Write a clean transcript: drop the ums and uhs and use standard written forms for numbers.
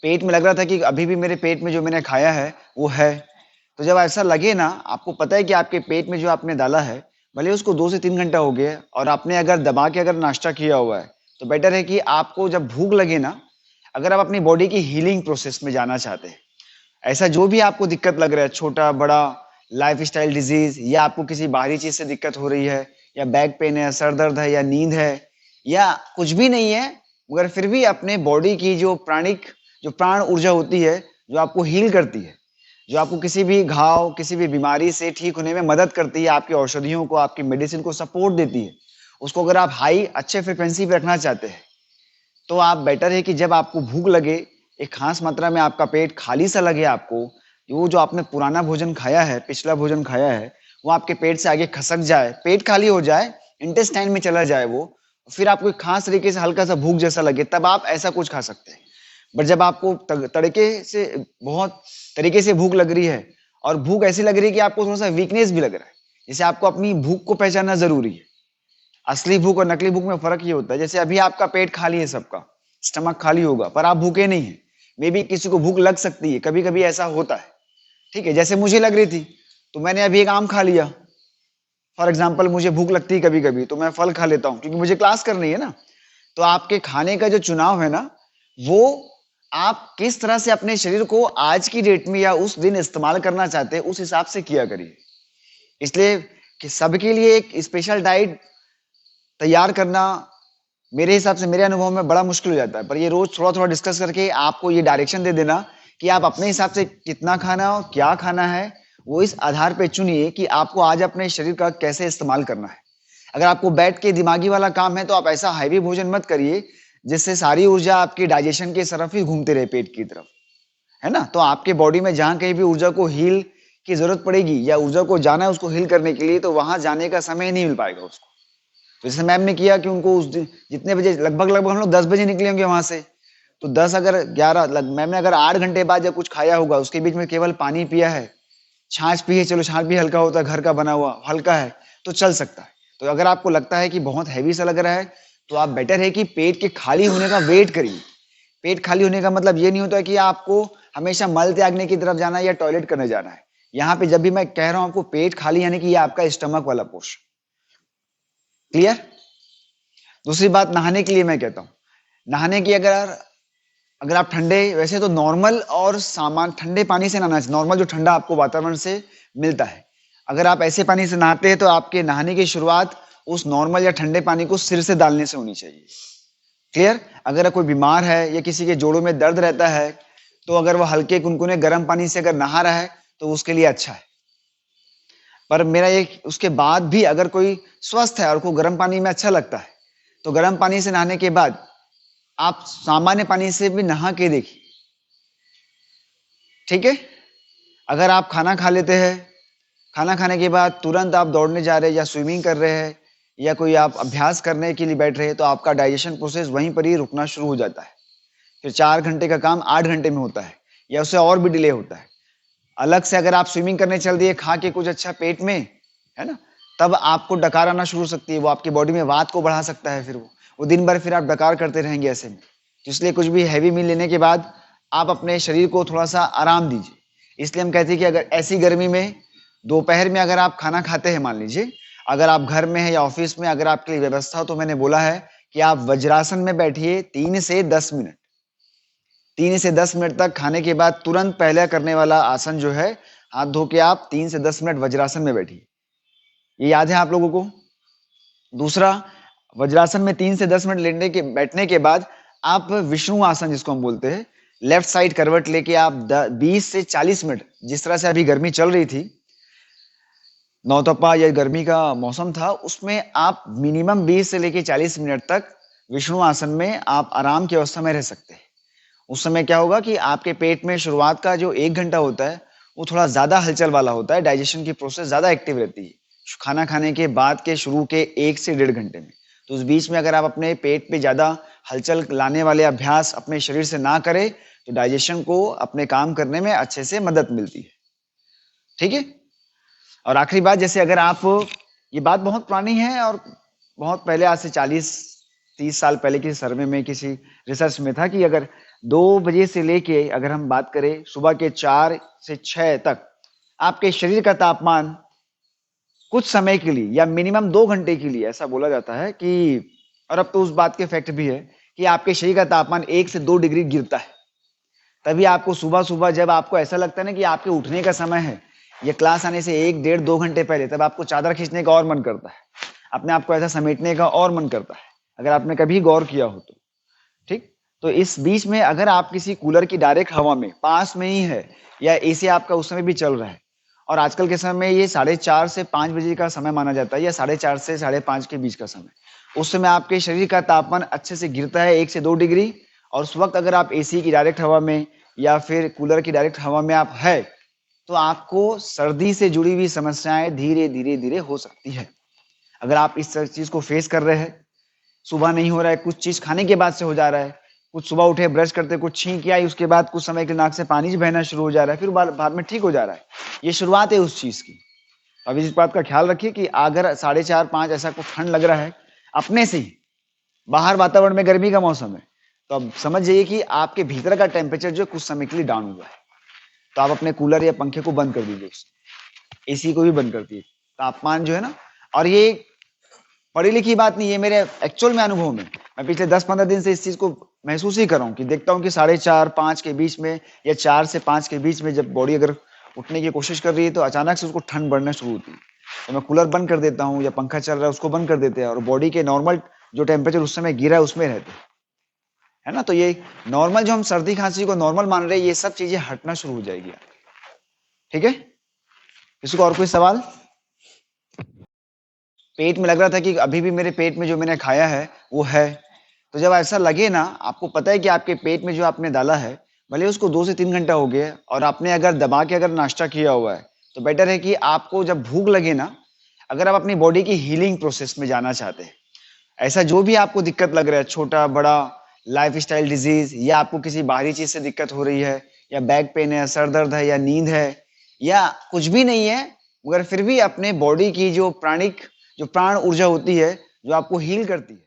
पेट में लग रहा था कि अभी भी मेरे पेट में जो मैंने खाया है वो है। तो जब ऐसा लगे ना, आपको पता है कि आपके पेट में जो आपने डाला है, भले उसको 2 से 3 घंटा हो गया है और आपने अगर दबा के अगर नाश्ता किया हुआ है, तो बेटर है कि आपको जब भूख लगे ना, अगर आप अपनी बॉडी की हीलिंग प्रोसेस में जाना चाहते हैं, ऐसा जो भी आपको दिक्कत लग रहा है, छोटा बड़ा लाइफस्टाइल डिजीज, या आपको किसी बाहरी चीज से दिक्कत हो रही है, या बैक पेन है, सर दर्द है, या नींद है, या कुछ भी नहीं है, मगर फिर भी अपने बॉडी की जो जो प्राण ऊर्जा होती है, जो आपको हील करती है, जो आपको किसी भी घाव, किसी भी बीमारी से ठीक होने में मदद करती है, आपकी औषधियों को, आपकी मेडिसिन को सपोर्ट देती है, उसको अगर आप हाई अच्छे फ्रिक्वेंसी पे रखना चाहते हैं, तो आप बेटर है कि जब आपको भूख लगे, एक खास मात्रा में आपका पेट खाली सा लगे आपको, वो जो आपने पुराना भोजन खाया है, पिछला भोजन खाया है, वो आपके पेट से आगे खसक जाए, पेट खाली हो जाए, इंटेस्टाइन में चला जाए वो, फिर आपको एक खास तरीके से हल्का सा भूख जैसा लगे, तब आप ऐसा कुछ खा सकते हैं। बट जब आपको तड़के से बहुत तरीके से भूख लग रही है, और भूख ऐसी लग रही है कि आपको थोड़ा सा वीकनेस भी लग रहा है, जैसे आपको अपनी भूख को पहचानना जरूरी है। असली भूख और नकली भूख में फर्क ये होता है, जैसे अभी आपका पेट खाली है, सबका स्टमक खाली होगा, पर आप भूखे नहीं है। मे बी किसी को भूख लग सकती है, कभी कभी ऐसा होता है, ठीक है। जैसे मुझे लग रही थी, तो मैंने अभी एक आम खा लिया। फॉर एग्जाम्पल, मुझे भूख लगती है कभी कभी, तो मैं फल खा लेता हूँ, क्योंकि मुझे क्लास करनी है ना। तो आपके खाने का जो चुनाव है ना, वो आप किस तरह से अपने शरीर को आज की डेट में या उस दिन इस्तेमाल करना चाहते हैं, उस हिसाब से किया करिए। इसलिए कि सबके लिए एक स्पेशल डाइट तैयार करना मेरे हिसाब से, मेरे अनुभव में बड़ा मुश्किल हो जाता है। पर ये रोज थोड़ा थोड़ा डिस्कस करके आपको ये डायरेक्शन दे देना कि आप अपने हिसाब से कितना खाना और क्या खाना है, वो इस आधार पे चुनिए कि आपको आज अपने शरीर का कैसे इस्तेमाल करना है। अगर आपको बैठ के दिमागी वाला काम है, तो आप ऐसा हैवी भोजन मत करिए जिससे सारी ऊर्जा आपकी डाइजेशन की तरफ ही घूमते रहे, पेट की तरफ, है ना। तो आपके बॉडी में जहां कहीं भी ऊर्जा को हील की जरूरत पड़ेगी, या ऊर्जा को जाना है उसको हील करने के लिए, तो वहां जाने का समय नहीं मिल पाएगा उसको। तो जैसे मैम ने किया कि उनको उस दिन जितने बजे, लगभग लगभग हम लोग 10 बजे निकले होंगे वहां से, तो 10 अगर 11, मैम ने अगर 8 घंटे बाद जब कुछ खाया होगा, उसके बीच में केवल पानी पिया है, छाछ पी है, चलो छाछ भी हल्का होता है, घर का बना हुआ हल्का है, तो चल सकता है। तो अगर आपको लगता है कि बहुत हैवी सा लग रहा है, तो आप बेटर है कि पेट के खाली होने का वेट करिए। पेट खाली होने का मतलब ये नहीं होता है कि आपको हमेशा मल त्यागने की तरफ जाना है या टॉयलेट करने जाना है। यहाँ पे जब भी मैं कह रहा हूँ आपको पेट खाली, यानी कि ये आपका स्टमक वाला पोर्शन। क्लियर। दूसरी बात, नहाने के लिए मैं कहता हूँ, नहाने की अगर अगर आप ठंडे, वैसे तो नॉर्मल और सामान ठंडे पानी से नहाना चाहिए, नॉर्मल जो ठंडा आपको वातावरण से मिलता है। अगर आप ऐसे पानी से नहाते हैं, तो आपके नहाने की शुरुआत उस नॉर्मल या ठंडे पानी को सिर से डालने से होनी चाहिए। क्लियर। अगर कोई बीमार है या किसी के जोड़ों में दर्द रहता है, तो अगर वो हल्के कुनकुने गर्म पानी से अगर नहा रहा है, तो उसके लिए अच्छा है। पर मेरा एक, उसके बाद भी अगर कोई स्वस्थ है और को गर्म पानी में अच्छा लगता है, तो गर्म पानी से नहाने के बाद आप सामान्य पानी से भी नहा के देखिए, ठीक है। अगर आप खाना खा लेते हैं, खाना खाने के बाद तुरंत आप दौड़ने जा रहे हैं या स्विमिंग कर रहे हैं, या कोई आप अभ्यास करने के लिए बैठ रहे हैं, तो आपका डाइजेशन प्रोसेस वहीं पर ही रुकना शुरू हो जाता है। फिर 4 घंटे का काम 8 घंटे में होता है, या उससे और भी डिले होता है। अलग से अगर आप स्विमिंग करने चल दिए खा के कुछ अच्छा पेट में, है ना, तब आपको डकार आना शुरू हो सकती है, वो आपकी बॉडी में वात को बढ़ा सकता है, फिर वो दिन भर फिर आप डकार करते रहेंगे ऐसे में। तो इसलिए कुछ भी हैवी मील लेने के बाद आप अपने शरीर को थोड़ा सा आराम दीजिए। इसलिए हम कहते हैं कि अगर ऐसी गर्मी में दोपहर में अगर आप खाना खाते हैं, मान लीजिए अगर आप घर में हैं या ऑफिस में, अगर आपके लिए व्यवस्था हो, तो मैंने बोला है कि आप वज्रासन में बैठिए 3 से 10 मिनट। 3 से 10 मिनट तक, खाने के बाद तुरंत पहले करने वाला आसन जो है, हाथ धो के आप 3 से 10 मिनट वज्रासन में बैठिए। ये याद है आप लोगों को। दूसरा, वज्रासन में 3 से 10 मिनट लेटने के बैठने के बाद आप विष्णु आसन जिसको हम बोलते हैं, लेफ्ट साइड करवट लेके आप 20 से 40 मिनट, जिस तरह से अभी गर्मी चल रही थी, नौतपा या गर्मी का मौसम था, उसमें आप मिनिमम 20 से लेके 40 मिनट तक विष्णु आसन में आप आराम की अवस्था में रह सकते हैं। उस समय क्या होगा कि आपके पेट में शुरुआत का जो 1 घंटा होता है, वो थोड़ा ज्यादा हलचल वाला होता है, डाइजेशन की प्रोसेस ज्यादा एक्टिव रहती है खाना खाने के बाद के शुरू के 1 से 1.5 घंटे में। तो उस बीच में अगर आप अपने पेट पे ज्यादा हलचल लाने वाले अभ्यास अपने शरीर से ना करें, तो डाइजेशन को अपने काम करने में अच्छे से मदद मिलती है, ठीक है। और आखिरी बात, जैसे अगर आप, ये बात बहुत पुरानी है और बहुत पहले, आज से 40-30 साल पहले किसी सर्वे में, किसी रिसर्च में था कि अगर 2 बजे से लेके अगर हम बात करें सुबह के 4 से 6 तक आपके शरीर का तापमान कुछ समय के लिए या मिनिमम 2 घंटे के लिए ऐसा बोला जाता है कि और अब तो उस बात के फैक्ट भी है कि आपके शरीर का तापमान 1 से 2 डिग्री गिरता है। तभी आपको सुबह-सुबह जब आपको ऐसा लगता है ना कि आपके उठने का समय है, या क्लास आने से 1 डेढ़ 2 घंटे पहले तब आपको चादर खींचने का और मन करता है। अपने आप को ऐसा समेटने का और मन करता है, अगर आपने कभी गौर किया हो तो। ठीक? तो इस बीच में अगर आप किसी कूलर की डायरेक्ट हवा में पास में ही है या एसी आपका उस समय भी चल रहा है और आजकल के समय में ये 4:30 से 5 बजे का समय माना जाता है या 4:30 से 5:30 के बीच का समय। उस समय आपके शरीर का तापमान अच्छे से गिरता है 1 से 2 डिग्री और उस वक़्त अगर आप एसी की डायरेक्ट हवा में या फिर कूलर की डायरेक्ट हवा में आप है, तो आपको सर्दी से जुड़ी हुई समस्याएँ धीरे-धीरे हो सकती है। अगर आप इस चीज़ को फेस कर रहे हैं, सुबह नहीं हो रहा है, कुछ चीज़ खाने के बाद से हो जा रहा है, कुछ सुबह उठे ब्रश करते कुछ छींक आई, उसके बाद कुछ समय के लिए नाक से पानी बहना शुरू हो जा रहा है, फिर बाद में ठीक हो जा रहा है। ये शुरुआत है उस चीज़ की। अब इस बात का ख्याल रखिए कि अगर 4:30-5 ऐसा कुछ ठंड लग रहा है, अपने से ही, बाहर वातावरण में गर्मी का मौसम है, तो अब समझ जाइए कि आपके भीतर का टेम्परेचर जो है कुछ समय के लिए डाउन हुआ है। तो आप अपने कूलर या पंखे को बंद कर दीजिए, एसी को भी बंद कर दीजिए। तापमान जो है ना, और ये पढ़ी लिखी बात नहीं है, मेरे एक्चुअल में अनुभव में मैं पिछले 10-15 दिन से इस चीज को महसूस ही कर रहा हूँ कि देखता हूँ कि 4:30-5 के बीच में या 4 से 5 के बीच में जब बॉडी अगर उठने की कोशिश कर रही है तो अचानक से उसको ठंड बढ़ना शुरू होती है। तो मैं कूलर बंद कर देता हूँ या पंखा चल रहा है उसको बंद कर देते हैं और बॉडी के नॉर्मल जो टेम्परेचर उस समय गिरा है उसमें रहते हैं, है ना। तो ये नॉर्मल जो हम सर्दी खांसी को नॉर्मल मान रहे हैं ये सब चीजें हटना शुरू हो जाएगी। ठीक है, किसी को और कोई सवाल? पेट में लग रहा था कि अभी भी मेरे पेट में जो मैंने खाया है वो है। तो जब ऐसा लगे ना, आपको पता है कि आपके पेट में जो आपने डाला है, भले उसको 2 से 3 घंटा हो गया और आपने अगर दबा के अगर नाश्ता किया हुआ है, तो बेटर है कि आपको जब भूख लगे ना, अगर आप अपनी बॉडी की हीलिंग प्रोसेस में जाना चाहते हैं, ऐसा जो भी आपको दिक्कत लग रहा है, छोटा-बड़ा लाइफ़स्टाइल डिज़ीज़ या आपको किसी बाहरी चीज़ से दिक्कत हो रही है या बैक पेन है, सर दर्द है या नींद है या कुछ भी नहीं है, मगर फिर भी अपने बॉडी की जो प्राण ऊर्जा होती है, जो आपको हील करती है,